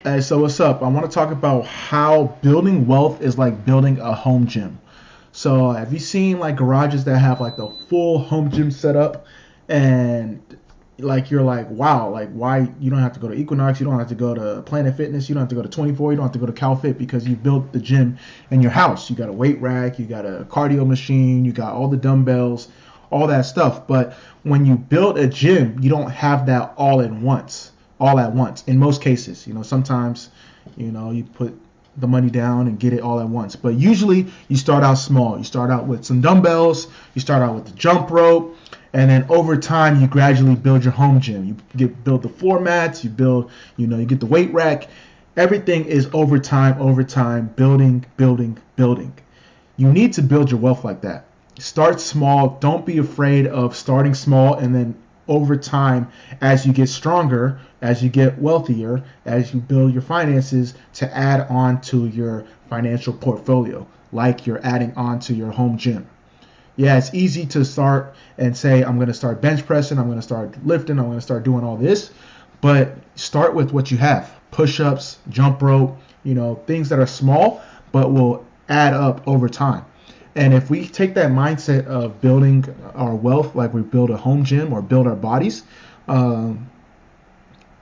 Hey, so what's up? I want to talk about how building wealth is like building a home gym. So have you seen like garages that have like the full home gym setup and like you're like, wow, like why you don't have to go to Equinox, you don't have to go to Planet Fitness, you don't have to go to 24, you don't have to go to CalFit because you built the gym in your house. You got a weight rack, you got a cardio machine, you got all the dumbbells, all that stuff. But when you build a gym, you don't have that all at once. In most cases, sometimes, you put the money down and get it all at once. But usually you start out small. You start out with some dumbbells, you start out with the jump rope, and then over time you gradually build your home gym. Build the floor mats, you build, you get the weight rack. Everything is over time, building, building, building. You need to build your wealth like that. Start small. Don't be afraid of starting small, and then over time, as you get stronger, as you get wealthier, as you build your finances, to add on to your financial portfolio, like you're adding on to your home gym. Yeah, it's easy to start and say, I'm going to start bench pressing, I'm going to start lifting, I'm going to start doing all this. But start with what you have: push ups, jump rope, things that are small but will add up over time. And if we take that mindset of building our wealth like we build a home gym or build our bodies, um,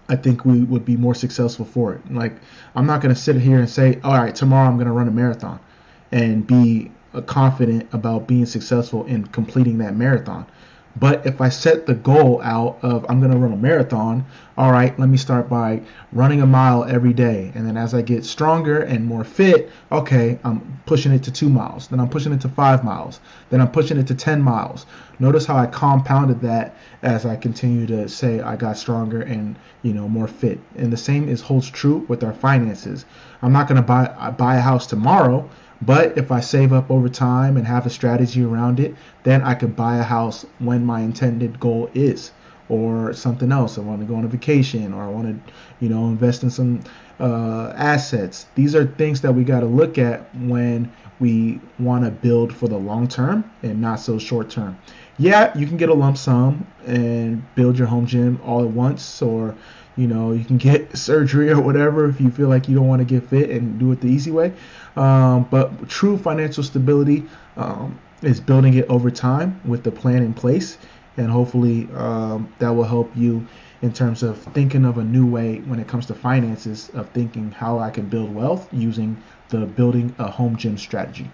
I think we would be more successful for it. Like, I'm not going to sit here and say, all right, tomorrow I'm going to run a marathon and be confident about being successful in completing that marathon. But if I set the goal out of I'm going to run a marathon, all right, let me start by running a mile every day. And then as I get stronger and more fit, okay, I'm pushing it to 2 miles. Then I'm pushing it to 5 miles. Then I'm pushing it to 10 miles. Notice how I compounded that as I continue to say I got stronger and, more fit. And the same holds true with our finances. I'm not going to buy a house tomorrow. But if I save up over time and have a strategy around it, then I could buy a house when my intended goal is, or something else. I want to go on a vacation, or I want to, invest in some assets. These are things that we got to look at when we want to build for the long term and not so short term. Yeah, you can get a lump sum and build your home gym all at once, or you can get surgery or whatever if you feel like you don't want to get fit and do it the easy way. But true financial stability is building it over time with the plan in place, and hopefully that will help you in terms of thinking of a new way when it comes to finances, of thinking how I can build wealth using the building a home gym strategy.